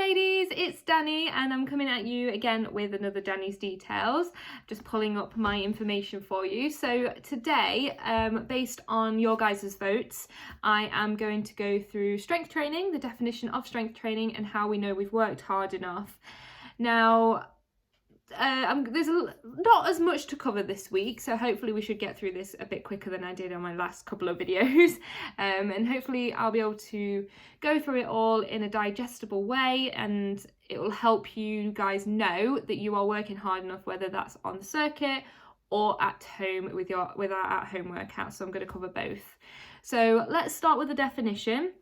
ladies, it's Dannii and I'm coming at you again with another Dannii's Details, just pulling up my information for you. So today, based on your guys' votes, I am going to go through strength training, the definition of strength training and how we know we've worked hard enough. Now, there's not as much to cover this week, so hopefully we should get through this a bit quicker than I did on my last couple of videos, and hopefully I'll be able to go through it all in a digestible way, and it will help you guys know that you are working hard enough, whether that's on the circuit or at home with our at-home workouts. So I'm going to cover both. So let's start with the definition.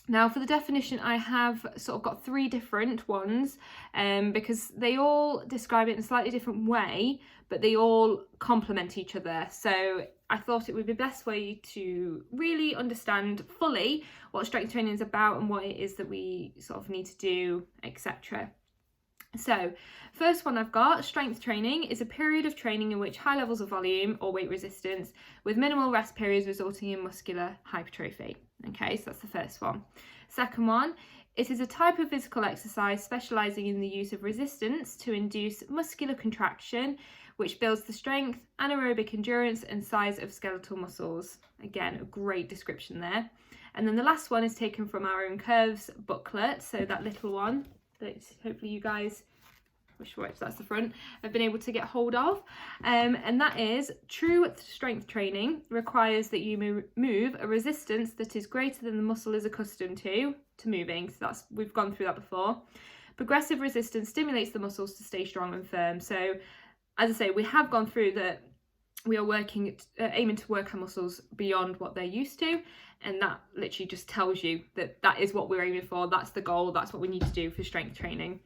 Now for the definition, I have sort of got three different ones because they all describe it in a slightly different way, but they all complement each other. So I thought it would be the best way to really understand fully what strength training is about and what it is that we sort of need to do, etc. So first one I've got, strength training is a period of training in which high levels of volume or weight resistance with minimal rest periods resulting in muscular hypertrophy. Okay, so that's the first one. Second one, it is a type of physical exercise specialising in the use of resistance to induce muscular contraction, which builds the strength, anaerobic endurance and size of skeletal muscles. Again, a great description there. And then the last one is taken from our own Curves booklet, so that little one that hopefully you guys, which that's the front, have been able to get hold of, and that is true strength training requires that you move a resistance that is greater than the muscle is accustomed to moving. So that's, we've gone through that before. Progressive resistance stimulates the muscles to stay strong and firm. So as I say, we have gone through that we are aiming to work our muscles beyond what they're used to, and that literally just tells you that that is what we're aiming for. That's the goal. That's what we need to do for strength training.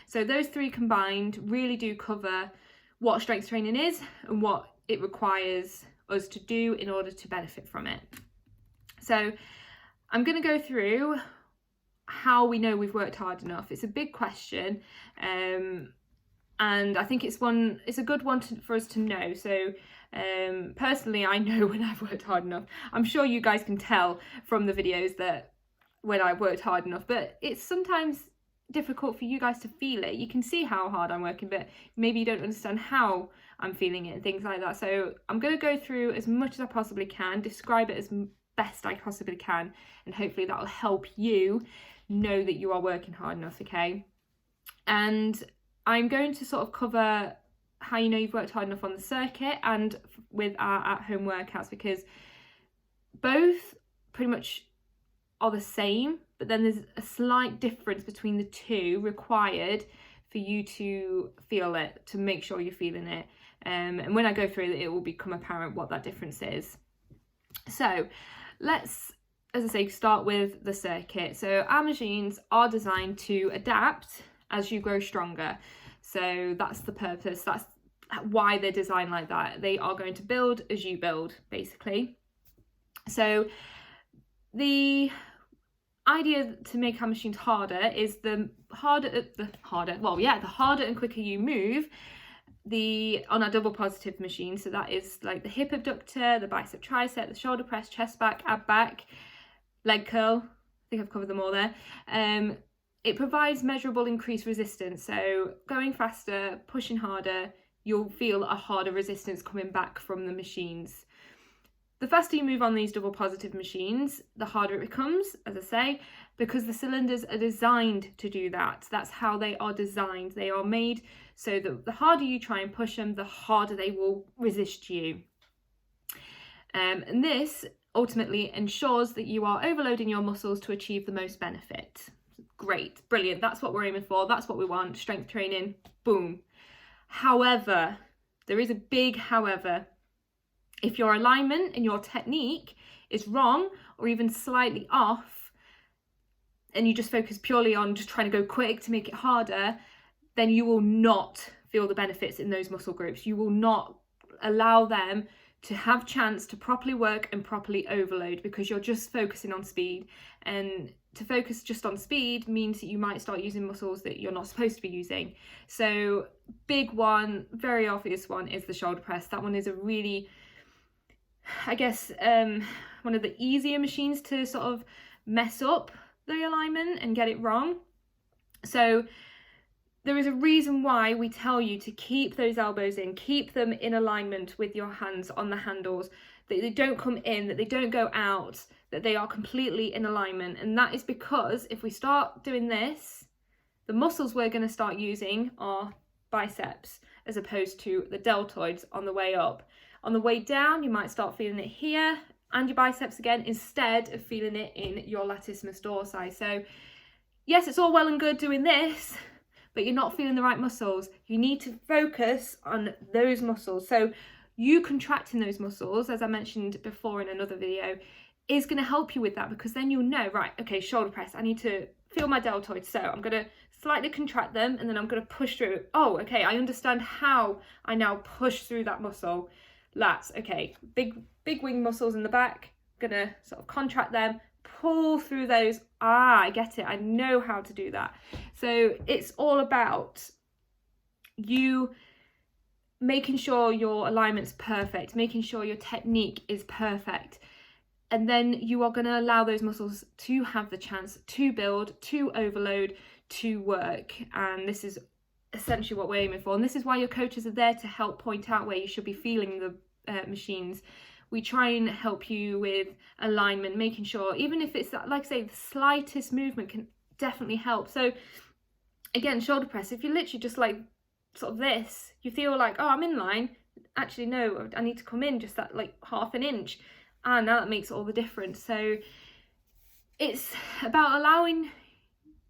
So those three combined really do cover what strength training is and what it requires us to do in order to benefit from it. So I'm going to go through how we know we've worked hard enough. It's a big question, and I think it's a good one for us to know. So personally, I know when I've worked hard enough. I'm sure you guys can tell from the videos that when I've worked hard enough, but it's sometimes difficult for you guys to feel it. You can see how hard I'm working, but maybe you don't understand how I'm feeling it and things like that. So I'm going to go through as much as I possibly can, describe it as best I possibly can, and hopefully that will help you know that you are working hard enough, okay? And I'm going to sort of cover how you know you've worked hard enough on the circuit and with our at-home workouts, because both pretty much are the same, but then there's a slight difference between the two required for you to feel it, to make sure you're feeling it. And when I go through it, it will become apparent what that difference is. So let's, as I say, start with the circuit. So our machines are designed to adapt as you grow stronger. So that's the purpose. That's why they're designed like that. They are going to build as you build, basically. So the idea to make our machines harder is the harder and quicker you move on our double positive machine. So that is like the hip abductor, the bicep tricep, the shoulder press, chest back, ab back, leg curl. I think I've covered them all there. It provides measurable increased resistance. So going faster, pushing harder, you'll feel a harder resistance coming back from the machines. The faster you move on these double positive machines, the harder it becomes, as I say, because the cylinders are designed to do that. That's how they are designed. They are made so that the harder you try and push them, the harder they will resist you. And this ultimately ensures that you are overloading your muscles to achieve the most benefit. Great, brilliant. That's what we're aiming for. That's what we want. Strength training, boom. However, there is a big however. If your alignment and your technique is wrong or even slightly off, and you just focus purely on just trying to go quick to make it harder, then you will not feel the benefits in those muscle groups. You will not allow them to have chance to properly work and properly overload, because you're just focusing on speed. And to focus just on speed means that you might start using muscles that you're not supposed to be using. So big one, very obvious one, is the shoulder press. That one is a really, I guess, one of the easier machines to sort of mess up the alignment and get it wrong. So there is a reason why we tell you to keep those elbows in, keep them in alignment with your hands on the handles, that they don't come in, that they don't go out, that they are completely in alignment. And that is because if we start doing this, the muscles we're going to start using are biceps as opposed to the deltoids on the way up. On the way down, you might start feeling it here and your biceps again, instead of feeling it in your latissimus dorsi. So yes, it's all well and good doing this, but you're not feeling the right muscles. You need to focus on those muscles. So you contracting those muscles, as I mentioned before in another video, is going to help you with that, because then you'll know, right, okay, shoulder press, I need to feel my deltoids. So I'm going to slightly contract them and then I'm going to push through. Oh, okay, I understand how I now push through that muscle. Lats, okay, big wing muscles in the back, going to sort of contract them, pull through those. I get it. I know how to do that. So it's all about you making sure your alignment's perfect, making sure your technique is perfect. And then you are going to allow those muscles to have the chance to build, to overload, to work. And this is essentially what we're aiming for. And this is why your coaches are there to help point out where you should be feeling the machines. We try and help you with alignment, making sure, even if it's, like I say, the slightest movement can definitely help. So again, shoulder press, if you're literally just like sort of this, you feel like, oh, I'm in line. Actually, no, I need to come in just that like half an inch. And now that makes all the difference. So it's about allowing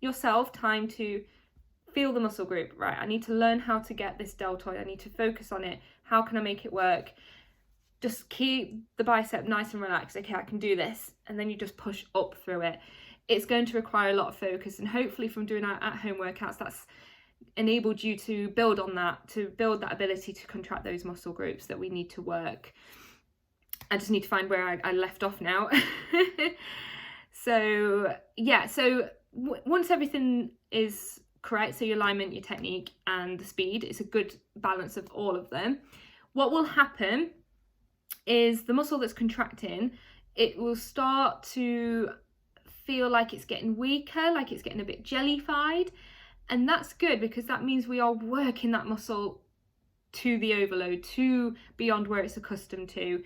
yourself time to feel the muscle group. Right, I need to learn how to get this deltoid. I need to focus on it. How can I make it work? Just keep the bicep nice and relaxed. Okay, I can do this. And then you just push up through it. It's going to require a lot of focus. And hopefully from doing our at-home workouts, that's enabled you to build on that, to build that ability to contract those muscle groups that we need to work. I just need to find where I left off now. So yeah, so once everything is correct, so your alignment, your technique and the speed, it's a good balance of all of them. What will happen is the muscle that's contracting, it will start to feel like it's getting weaker, like it's getting a bit jellified. And that's good, because that means we are working that muscle to the overload, to beyond where it's accustomed to.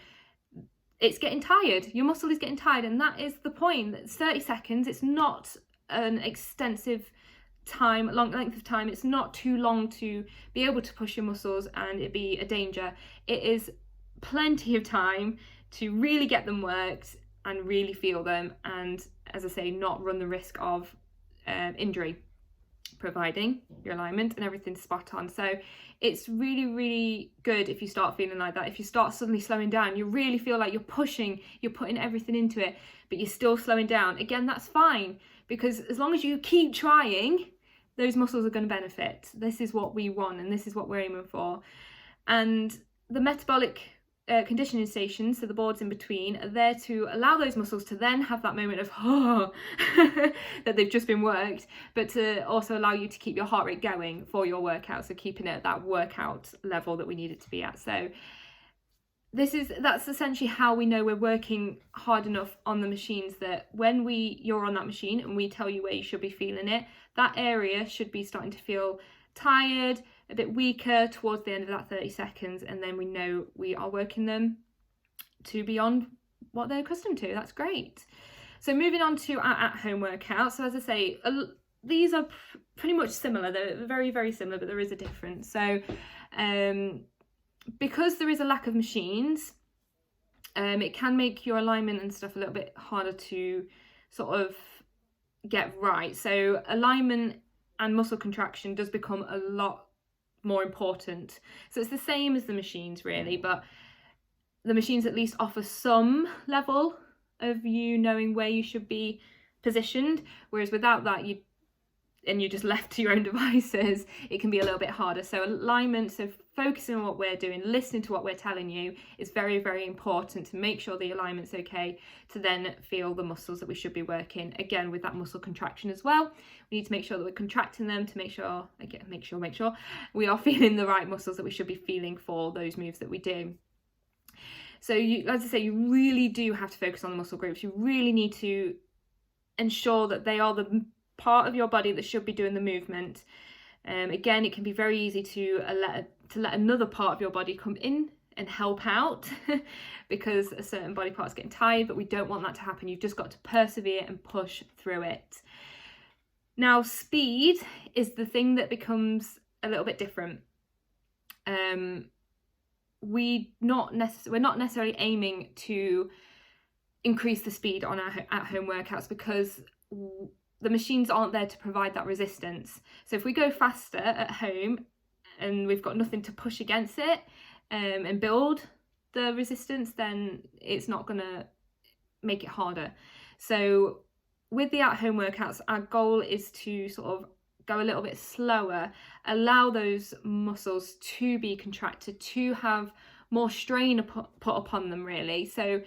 It's getting tired. Your muscle is getting tired, and that is the point. It's 30 seconds. It's not an extensive time, long length of time. It's not too long to be able to push your muscles and it be a danger. It is plenty of time to really get them worked and really feel them, and as I say, not run the risk of injury, providing your alignment and everything's spot on. So it's really good if you start feeling like that. If you start suddenly slowing down, you really feel like you're pushing, you're putting everything into it, but you're still slowing down, again, that's fine, because as long as you keep trying, those muscles are going to benefit. This is what we want, and this is what we're aiming for. And the metabolic conditioning stations, so the boards in between, are there to allow those muscles to then have that moment of that they've just been worked, but to also allow you to keep your heart rate going for your workout, so keeping it at that workout level that we need it to be at. So that's essentially how we know we're working hard enough on the machines, that when you're on that machine and we tell you where you should be feeling it, that area should be starting to feel tired, a bit weaker towards the end of that 30 seconds, and then we know we are working them to beyond what they're accustomed to. That's great. So moving on to our at-home workout. So as I say, these are pretty much similar. They're very similar, but there is a difference. So because there is a lack of machines, it can make your alignment and stuff a little bit harder to sort of get right. So alignment and muscle contraction does become a lot more important. So it's the same as the machines really, but the machines at least offer some level of you knowing where you should be positioned, whereas without that you're just left to your own devices, it can be a little bit harder. So alignment, so focusing on what we're doing, listening to what we're telling you, is very important to make sure the alignment's okay, to then feel the muscles that we should be working. Again, with that muscle contraction as well, we need to make sure that we're contracting them to make sure we are feeling the right muscles that we should be feeling for those moves that we do. So as I say, you really do have to focus on the muscle groups. You really need to ensure that they are the part of your body that should be doing the movement. Again, it can be very easy to let another part of your body come in and help out because a certain body part's getting tired, but we don't want that to happen. You've just got to persevere and push through it. Now, speed is the thing that becomes a little bit different. We're not necessarily aiming to increase the speed on our at-home workouts because the machines aren't there to provide that resistance. So if we go faster at home and we've got nothing to push against it and build the resistance, then it's not going to make it harder. So with the at-home workouts, our goal is to sort of go a little bit slower, allow those muscles to be contracted, to have more strain put upon them, really. So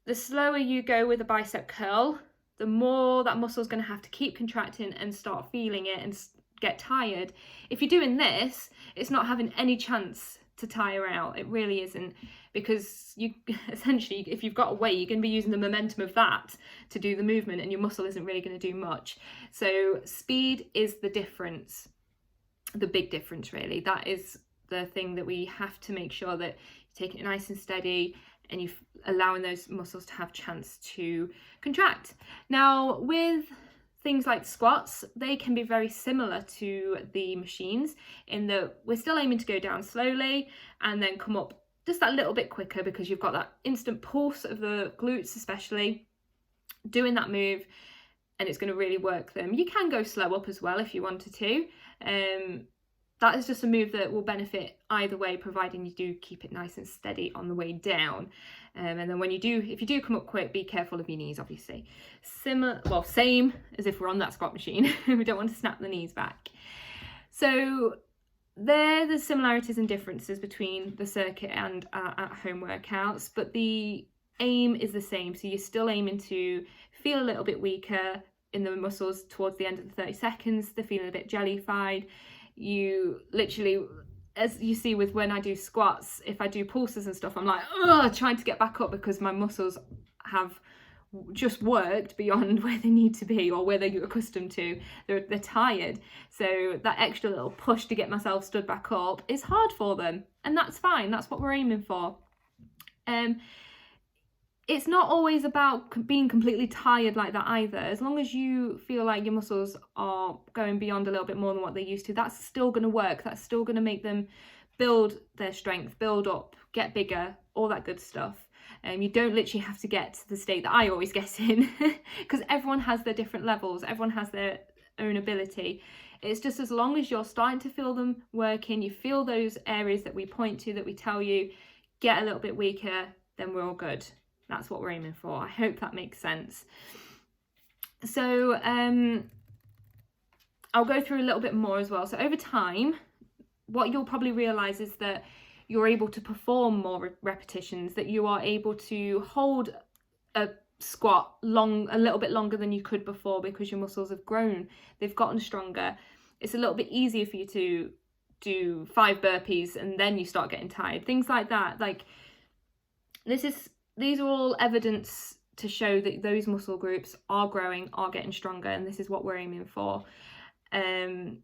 the slower you go with a bicep curl, the more that muscle's going to have to keep contracting and start feeling it and get tired. If you're doing this, it's not having any chance to tire out. It really isn't, because you essentially, if you've got a weight, you're going to be using the momentum of that to do the movement, and your muscle isn't really going to do much. So speed is the difference, the big difference, really. That is the thing that we have to make sure that you're taking it nice and steady and you're allowing those muscles to have chance to contract. Now, with things like squats, they can be very similar to the machines in that we're still aiming to go down slowly and then come up just that little bit quicker, because you've got that instant pulse of the glutes, especially doing that move, and it's going to really work them. You can go slow up as well if you wanted to. That is just a move that will benefit either way, providing you do keep it nice and steady on the way down. And then when you do, if you do come up quick, be careful of your knees, obviously. Same as if we're on that squat machine. We don't want to snap the knees back. So there are the similarities and differences between the circuit and at-home workouts, but the aim is the same. So you're still aiming to feel a little bit weaker in the muscles towards the end of the 30 seconds. They're feeling a bit jellified. You literally, as you see with when I do squats, if I do pulses and stuff, I'm like, trying to get back up because my muscles have just worked beyond where they need to be or where they're accustomed to. They're tired. So that extra little push to get myself stood back up is hard for them. And that's fine. That's what we're aiming for. It's not always about being completely tired like that either. As long as you feel like your muscles are going beyond a little bit more than what they used to, that's still going to work. That's still going to make them build their strength, build up, get bigger, all that good stuff. You don't literally have to get to the state that I always get in, because everyone has their different levels. Everyone has their own ability. It's just as long as you're starting to feel them working, you feel those areas that we point to, that we tell you, get a little bit weaker, then we're all good. That's what we're aiming for. I hope that makes sense. So I'll go through a little bit more as well. So over time, what you'll probably realise is that you're able to perform more repetitions, that you are able to hold a squat a little bit longer than you could before, because your muscles have grown, they've gotten stronger. It's a little bit easier for you to do 5 burpees and then you start getting tired. Things like that. Like these are all evidence to show that those muscle groups are growing, are getting stronger, and this is what we're aiming for. And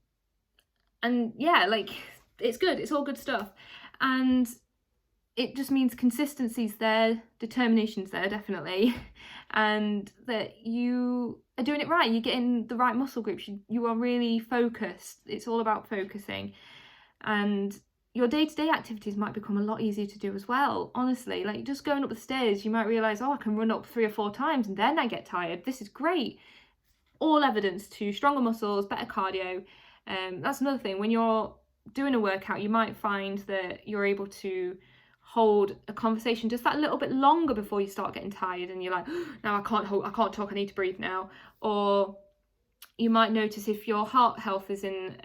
yeah, like, it's good. It's all good stuff. And it just means consistency's there, determination's there, definitely, and that you are doing it right. You're getting the right muscle groups. You are really focused. It's all about focusing. And your day-to-day activities might become a lot easier to do as well, honestly. Like, just going up the stairs, you might realise, I can run up 3 or 4 times and then I get tired. This is great. All evidence to stronger muscles, better cardio. That's another thing. When you're doing a workout, you might find that you're able to hold a conversation just that little bit longer before you start getting tired, and you're like, no, I can't talk, I need to breathe now. Or you might notice, if your heart health is in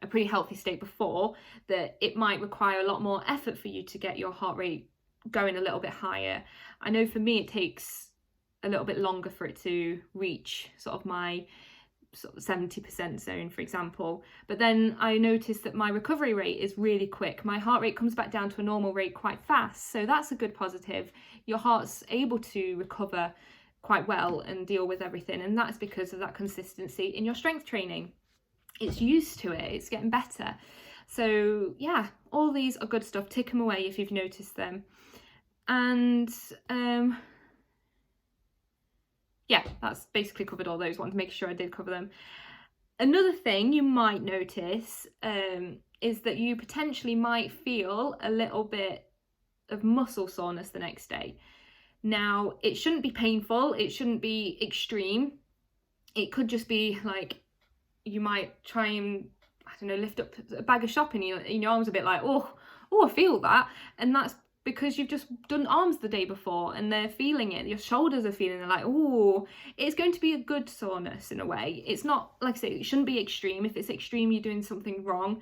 a pretty healthy state before, that it might require a lot more effort for you to get your heart rate going a little bit higher. I know for me it takes a little bit longer for it to reach sort of my 70% zone, for example. But then I noticed that my recovery rate is really quick. My heart rate comes back down to a normal rate quite fast. So that's a good positive. Your heart's able to recover quite well and deal with everything, and that's because of that consistency in your strength training. It's used to it, it's getting better. So yeah, all these are good stuff. Tick them away if you've noticed them. And yeah, that's basically covered all those ones, making sure I did cover them. Another thing you might notice is that you potentially might feel a little bit of muscle soreness the next day. Now, it shouldn't be painful, it shouldn't be extreme. It could just be like, you might try and, I don't know, lift up a bag of shopping, your arms a bit like, oh, I feel that. And that's because you've just done arms the day before and they're feeling it. Your shoulders are feeling it, like, oh, it's going to be a good soreness in a way. It's not, like I say, it shouldn't be extreme. If it's extreme, you're doing something wrong.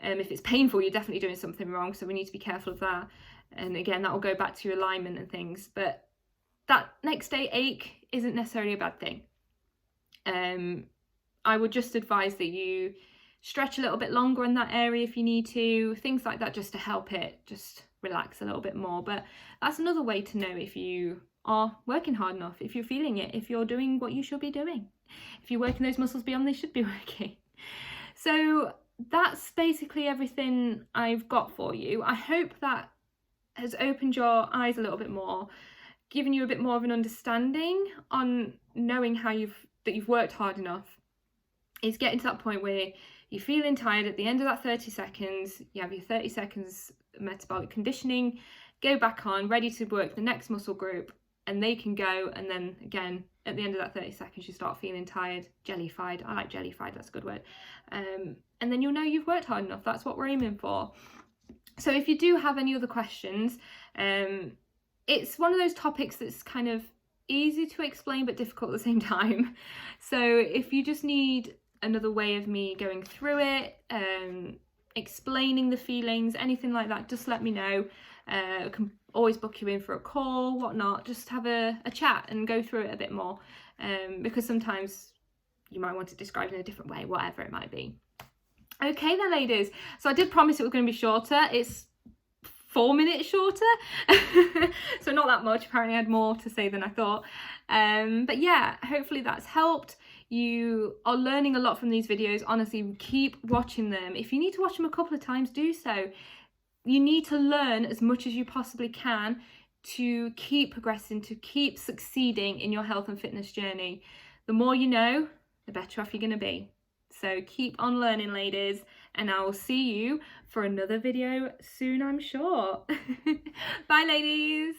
If it's painful, you're definitely doing something wrong. So we need to be careful of that. And again, that will go back to your alignment and things. But that next day ache isn't necessarily a bad thing. I would just advise that you stretch a little bit longer in that area if you need to, things like that, just to help it just relax a little bit more. But that's another way to know if you are working hard enough, if you're feeling it, if you're doing what you should be doing, if you're working those muscles beyond they should be working. So that's basically everything I've got for you. I hope that has opened your eyes a little bit more, given you a bit more of an understanding on knowing how you've worked hard enough. It's getting to that point where you're feeling tired at the end of that 30 seconds, you have your 30 seconds metabolic conditioning, go back on, ready to work the next muscle group, and they can go, and then again, at the end of that 30 seconds, you start feeling tired, jellified. I like jellified, that's a good word. And then you'll know you've worked hard enough. That's what we're aiming for. So if you do have any other questions, it's one of those topics that's kind of easy to explain but difficult at the same time. So if you just need another way of me going through it, explaining the feelings, anything like that, just let me know. I can always book you in for a call, whatnot, just have a chat and go through it a bit more, because sometimes you might want to describe it in a different way, whatever it might be. Okay then, ladies, so I did promise it was going to be shorter. It's 4 minutes shorter, so not that much. Apparently I had more to say than I thought, but yeah, hopefully that's helped. You are learning a lot from these videos. Honestly, keep watching them. If you need to watch them a couple of times, do so. You need to learn as much as you possibly can to keep progressing, to keep succeeding in your health and fitness journey. The more you know, the better off you're going to be. So keep on learning, ladies, and I will see you for another video soon, I'm sure. Bye, ladies.